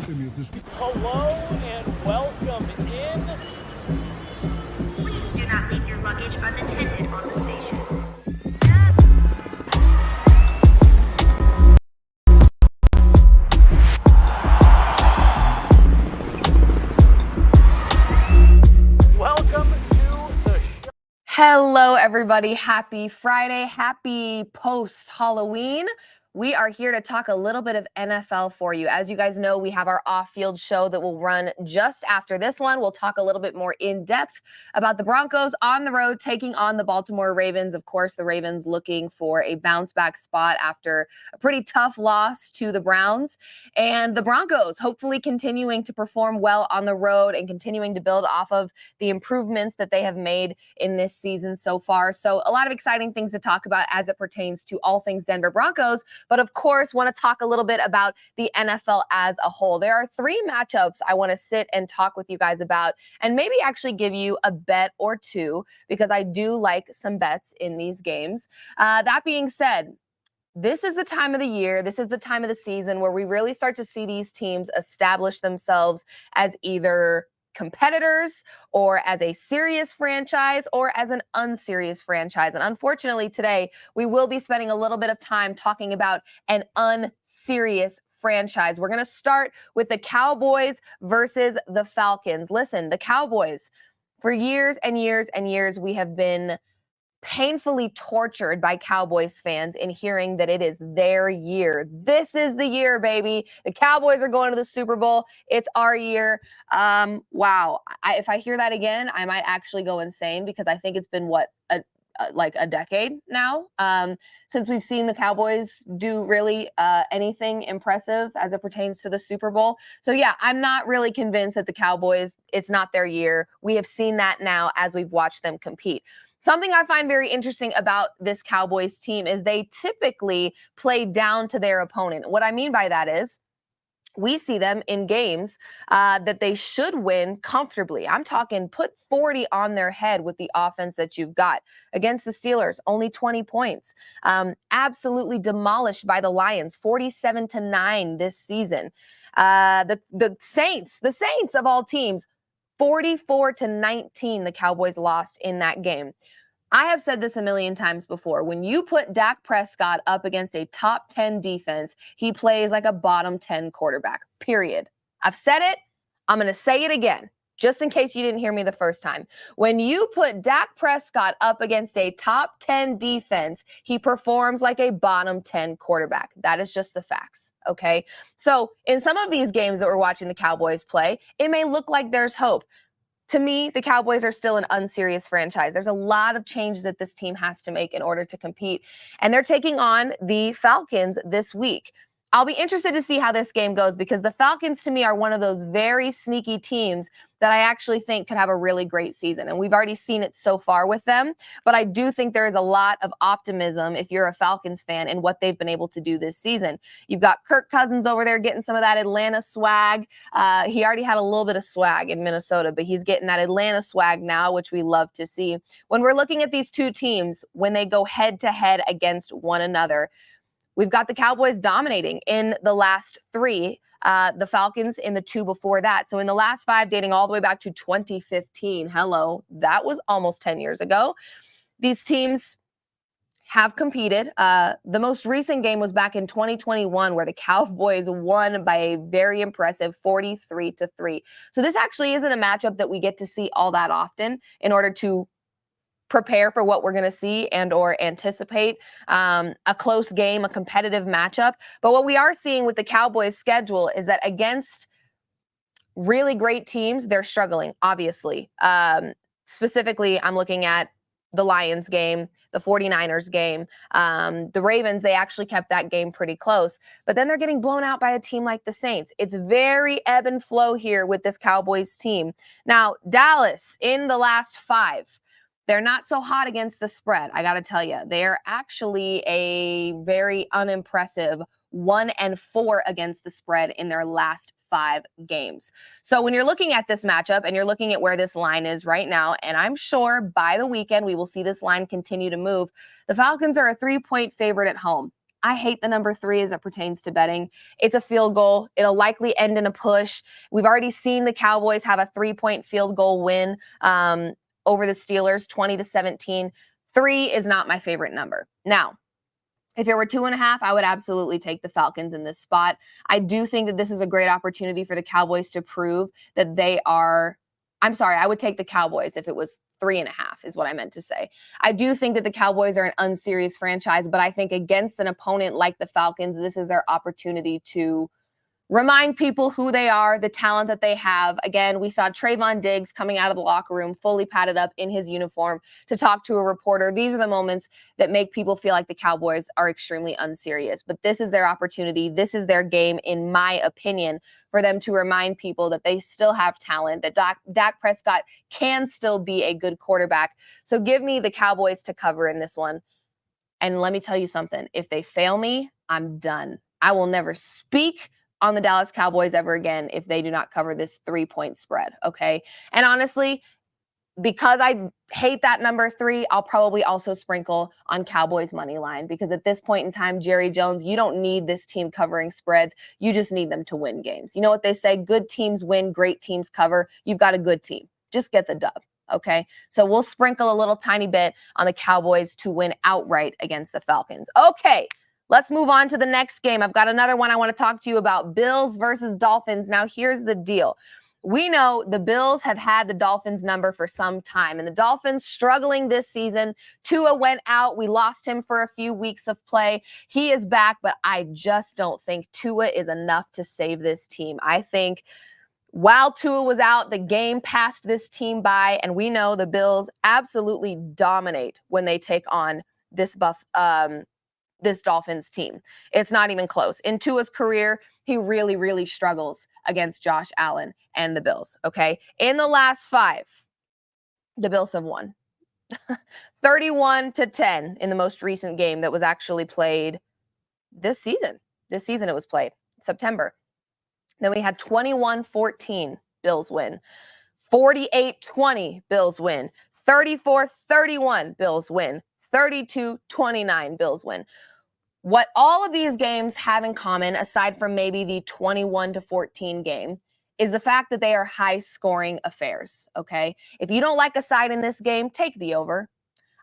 Hello and welcome in. Please do not leave your luggage unattended on the station. Welcome to the show. Hello, everybody. Happy Friday. Happy post-Halloween. We are here to talk a little bit of NFL for you. As you guys know, we have our off-field show that will run just after this one. We'll talk a little bit more in depth about the Broncos on the road taking on the Baltimore Ravens. Of course, the Ravens looking for a bounce-back spot after a pretty tough loss to the Browns. And the Broncos hopefully continuing to perform well on the road and continuing to build off of the improvements that they have made in this season so far. So a lot of exciting things to talk about as it pertains to all things Denver Broncos. But of course, want to talk a little bit about the NFL as a whole. There are three matchups I want to sit and talk with you guys about and maybe actually give you a bet or two because I do like some bets in these games. That being said, this is the time of the year, this is the time of the season where we really start to see these teams establish themselves as either competitors or as a serious franchise or as an unserious franchise. And unfortunately today, we will be spending a little bit of time talking about an unserious franchise. We're going to start with the Cowboys versus the Falcons. Listen, the Cowboys, for years and years and years, we have been painfully tortured by Cowboys fans in hearing that it is their year. This is the year, baby. The Cowboys are going to the Super Bowl. It's our year. Wow. If I hear that again, I might actually go insane because I think it's been like a decade now since we've seen the Cowboys do really anything impressive as it pertains to the Super Bowl. So yeah, I'm not really convinced that the Cowboys, it's not their year. We have seen that now as we've watched them compete. Something I find very interesting about this Cowboys team is they typically play down to their opponent. What I mean by that is we see them in games that they should win comfortably. I'm talking put 40 on their head with the offense that you've got. Against the Steelers, only 20 points. Absolutely demolished by the Lions, 47-9 this season. The Saints of all teams, 44-19 the Cowboys lost in that game. I have said this a million times before. When you put Dak Prescott up against a top 10 defense, he plays like a bottom 10 quarterback, period. I've said it. I'm going to say it again, just in case you didn't hear me the first time. When you put Dak Prescott up against a top 10 defense, he performs like a bottom 10 quarterback. That is just the facts, okay? So in some of these games that we're watching the Cowboys play, it may look like there's hope. To me, the Cowboys are still an unserious franchise. There's a lot of changes that this team has to make in order to compete. And they're taking on the Falcons this week. I'll be interested to see how this game goes because the Falcons, to me, are one of those very sneaky teams that I actually think could have a really great season. And we've already seen it so far with them. But I do think there is a lot of optimism if you're a Falcons fan in what they've been able to do this season. You've got Kirk Cousins over there getting some of that Atlanta swag. He already had a little bit of swag in Minnesota, but he's getting that Atlanta swag now, which we love to see. When we're looking at these two teams, when they go head to head against one another, we've got the Cowboys dominating in the last three, the Falcons in the two before that. So in the last five, dating all the way back to 2015, hello, that was almost 10 years ago. These teams have competed. The most recent game was back in 2021 where the Cowboys won by a very impressive 43-3. So this actually isn't a matchup that we get to see all that often in order to prepare for what we're going to see and or anticipate a close game, a competitive matchup. But what we are seeing with the Cowboys schedule is that against really great teams, they're struggling, obviously. Specifically, I'm looking at the Lions game, the 49ers game, the Ravens, they actually kept that game pretty close, but then they're getting blown out by a team like the Saints. It's very ebb and flow here with this Cowboys team. Now, Dallas in the last five, they're not so hot against the spread. I got to tell you, they're actually a very unimpressive 1-4 against the spread in their last 5 games. So when you're looking at this matchup and you're looking at where this line is right now, and I'm sure by the weekend we will see this line continue to move, the Falcons are a 3-point favorite at home. I hate the number 3 as it pertains to betting. It's a field goal. It'll likely end in a push. We've already seen the Cowboys have a 3-point field goal win over the Steelers, 20-17. 3 is not my favorite number. Now, if it were 2.5, I would absolutely take the Falcons in this spot. I do think that this is a great opportunity for the Cowboys to prove that they are. I'm sorry, I would take the Cowboys if it was 3.5 is what I meant to say. I do think that the Cowboys are an unserious franchise, but I think against an opponent like the Falcons, this is their opportunity to remind people who they are, the talent that they have. Again, we saw Trayvon Diggs coming out of the locker room, fully padded up in his uniform to talk to a reporter. These are the moments that make people feel like the Cowboys are extremely unserious. But this is their opportunity. This is their game, in my opinion, for them to remind people that they still have talent, that Dak Prescott can still be a good quarterback. So give me the Cowboys to cover in this one. And let me tell you something. If they fail me, I'm done. I will never speak on the Dallas Cowboys ever again if they do not cover this 3-point spread, okay? And honestly, because I hate that number 3, I'll probably also sprinkle on Cowboys money line, because at this point in time, Jerry Jones, you don't need this team covering spreads. You just need them to win games. You know what they say? Good teams win, great teams cover. You've got a good team. Just get the dub. Okay, so we'll sprinkle a little tiny bit on the Cowboys to win outright against the Falcons. Okay, let's move on to the next game. I've got another one I want to talk to you about, Bills versus Dolphins. Now, here's the deal. We know the Bills have had the Dolphins number for some time, and the Dolphins struggling this season. Tua went out. We lost him for a few weeks of play. He is back, but I just don't think Tua is enough to save this team. I think while Tua was out, the game passed this team by, and we know the Bills absolutely dominate when they take on this Dolphins team. It's not even close. In Tua's career, he really, really struggles against Josh Allen and the Bills, okay? In the last 5, the Bills have won. 31-10 in the most recent game that was actually played this season. This season it was played, September. Then we had 21-14 Bills win, 48-20 Bills win, 34-31 Bills win, 32-29 Bills win. What all of these games have in common, aside from maybe the 21-14 game, is the fact that they are high-scoring affairs, okay? If you don't like a side in this game, take the over.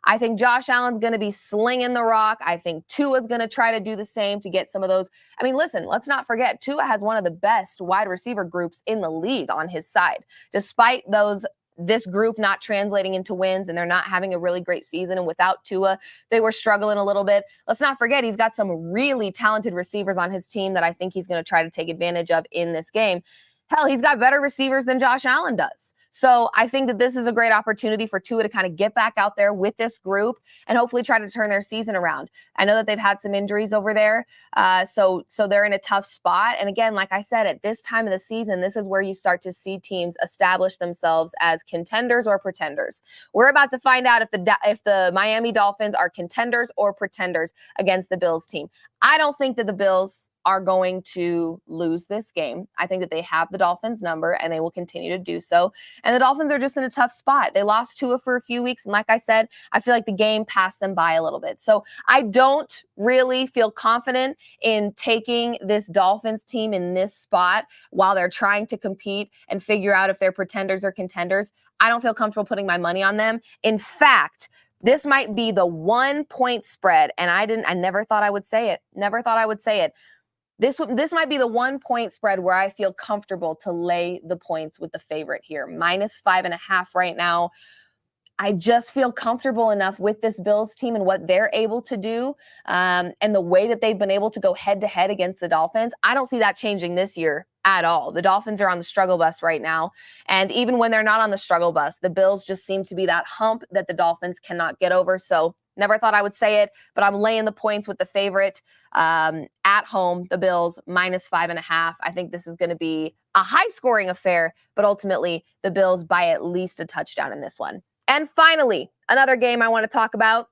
I think Josh Allen's going to be slinging the rock. I think Tua's going to try to do the same to get some of those. I mean, listen, let's not forget, Tua has one of the best wide receiver groups in the league on his side. Despite this group not translating into wins and they're not having a really great season, and without Tua, they were struggling a little bit. Let's not forget, he's got some really talented receivers on his team that I think he's going to try to take advantage of in this game. Hell, he's got better receivers than Josh Allen does. So I think that this is a great opportunity for Tua to kind of get back out there with this group and hopefully try to turn their season around. I know that they've had some injuries over there, so they're in a tough spot. And again, like I said, at this time of the season, this is where you start to see teams establish themselves as contenders or pretenders. We're about to find out if the Miami Dolphins are contenders or pretenders against the Bills team. I don't think that the Bills are going to lose this game. I think that they have the Dolphins number and they will continue to do so. And the Dolphins are just in a tough spot. They lost Tua for a few weeks. And like I said, I feel like the game passed them by a little bit. So I don't really feel confident in taking this Dolphins team in this spot while they're trying to compete and figure out if they're pretenders or contenders. I don't feel comfortable putting my money on them. In fact, this might be the 1-point spread, and I never thought I would say it. Never thought I would say it. This might be the 1-point spread where I feel comfortable to lay the points with the favorite here. -5.5 right now. I just feel comfortable enough with this Bills team and what they're able to do, and the way that they've been able to go head-to-head against the Dolphins. I don't see that changing this year at all. The Dolphins are on the struggle bus right now, and even when they're not on the struggle bus, the Bills just seem to be that hump that the Dolphins cannot get over. So never thought I would say it, but I'm laying the points with the favorite at home, the Bills, -5.5. I think this is going to be a high-scoring affair, but ultimately the Bills by at least a touchdown in this one. And finally, another game I want to talk about,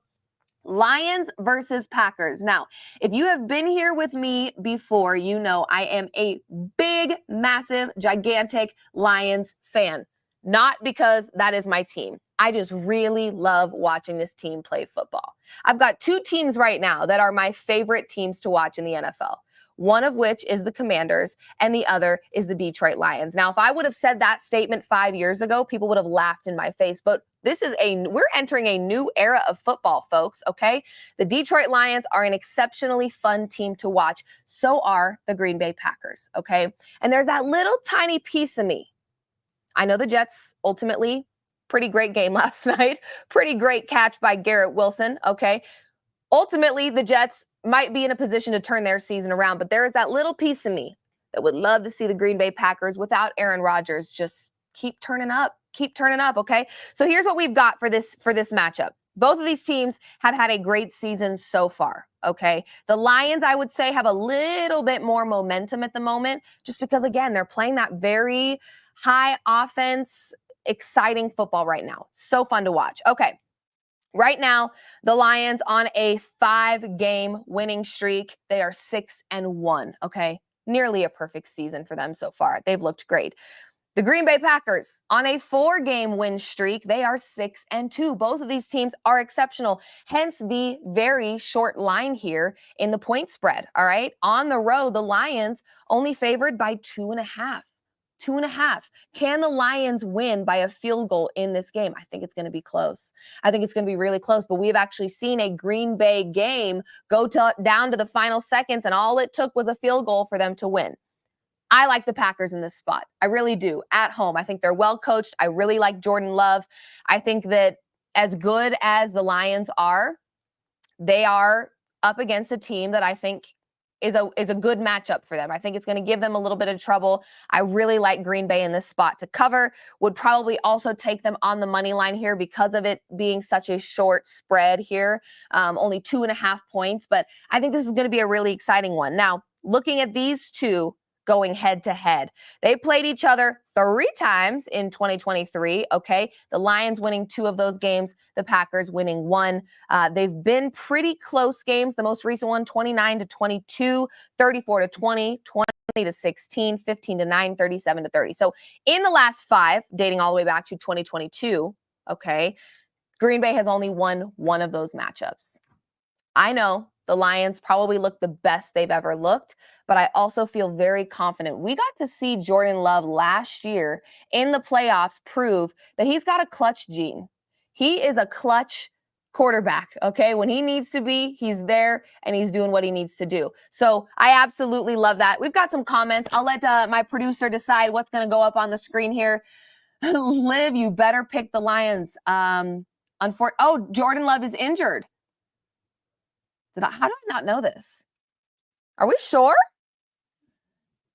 Lions versus Packers. Now, if you have been here with me before, you know I am a big, massive, gigantic Lions fan. Not because that is my team. I just really love watching this team play football. I've got two teams right now that are my favorite teams to watch in the NFL. One of which is the Commanders, and the other is the Detroit Lions. Now, if I would have said that statement 5 years ago, people would have laughed in my face. But we're entering a new era of football, folks, okay? The Detroit Lions are an exceptionally fun team to watch. So are the Green Bay Packers, okay? And there's that little tiny piece of me. I know the Jets ultimately, pretty great game last night. Pretty great catch by Garrett Wilson, okay? Ultimately, the Jets might be in a position to turn their season around, but there is that little piece of me that would love to see the Green Bay Packers without Aaron Rodgers just keep turning up, okay? So here's what we've got for this matchup. Both of these teams have had a great season so far, okay? The Lions, I would say, have a little bit more momentum at the moment just because, again, they're playing that very high offense, exciting football right now. So fun to watch. Okay. Right now, the Lions on a 5-game winning streak. They are 6-1, okay? Nearly a perfect season for them so far. They've looked great. The Green Bay Packers on a 4-game win streak. They are 6-2. Both of these teams are exceptional, hence the very short line here in the point spread, all right? On the road, the Lions only favored by 2.5. 2.5. Can the Lions win by a field goal in this game? I think it's going to be close. I think it's going to be really close, but we've actually seen a Green Bay game go down to the final seconds, and all it took was a field goal for them to win. I like the Packers in this spot. I really do. At home, I think they're well coached. I really like Jordan Love. I think that as good as the Lions are, they are up against a team that I think is a good matchup for them. I think it's going to give them a little bit of trouble. I really like Green Bay in this spot to cover. Would probably also take them on the money line here because of it being such a short spread here, only 2.5 points. But I think this is going to be a really exciting one. Now, looking at these two going head to head, they played each other 3 times in 2023, okay? The Lions winning 2 of those games, the Packers winning 1. They've been pretty close games. The most recent one, 29-22, 34-20, 20-16, 15-9, 37-30. So in the last 5, dating all the way back to 2022, okay, Green Bay has only won 1 of those matchups. I know the Lions probably look the best they've ever looked, but I also feel very confident. We got to see Jordan Love last year in the playoffs prove that he's got a clutch gene. He is a clutch quarterback, okay? When he needs to be, he's there and he's doing what he needs to do. So I absolutely love that. We've got some comments. I'll let my producer decide what's going to go up on the screen here. Liv, you better pick the Lions. Jordan Love is injured. How do I not know this? Are we sure?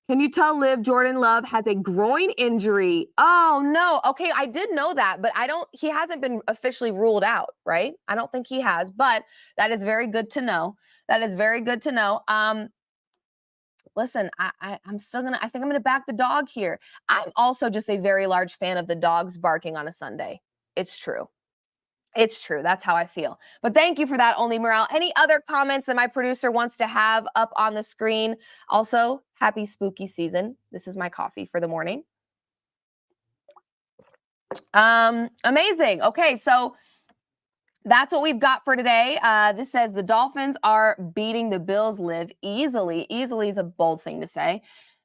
Can you tell Liv Jordan Love has a groin injury? Oh, no. Okay, I did know that, but he hasn't been officially ruled out, right? I don't think he has, but that is very good to know. That is very good to know. Listen, I think I'm gonna back the dog here. I'm also just a very large fan of the dogs barking on a Sunday. It's true. It's true. That's how I feel. But thank you for that, Only Morale. Any other comments that my producer wants to have up on the screen? Also, happy spooky season. This is my coffee for the morning. Amazing. Okay, so that's what we've got for today. This says the Dolphins are beating the Bills, Liv, easily. Easily is a bold thing to say.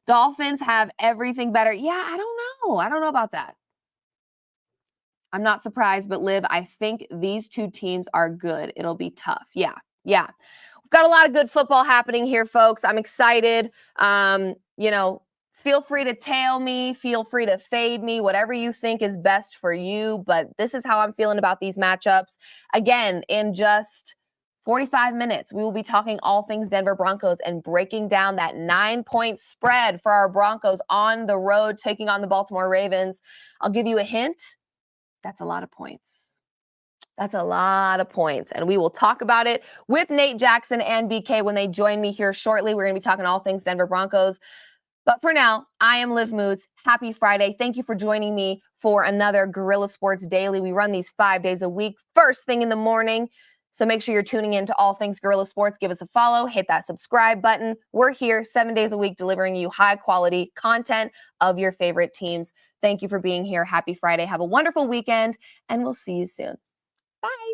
Dolphins have everything better. Yeah, I don't know. I don't know about that. I'm not surprised, but Liv, I think these two teams are good. It'll be tough. Yeah. We've got a lot of good football happening here, folks. I'm excited. Feel free to tail me. Feel free to fade me, whatever you think is best for you. But this is how I'm feeling about these matchups. Again, in just 45 minutes, we will be talking all things Denver Broncos and breaking down that 9-point spread for our Broncos on the road, taking on the Baltimore Ravens. I'll give you a hint. That's a lot of points. That's a lot of points. And we will talk about it with Nate Jackson and BK when they join me here shortly. We're going to be talking all things Denver Broncos. But for now, I am Liv Moods. Happy Friday. Thank you for joining me for another Guerilla Sports Daily. We run these 5 days a week, first thing in the morning. So make sure you're tuning in to All Things Guerrilla Sports. Give us a follow, hit that subscribe button. We're here 7 days a week delivering you high quality content of your favorite teams. Thank you for being here. Happy Friday. Have a wonderful weekend, and we'll see you soon. Bye.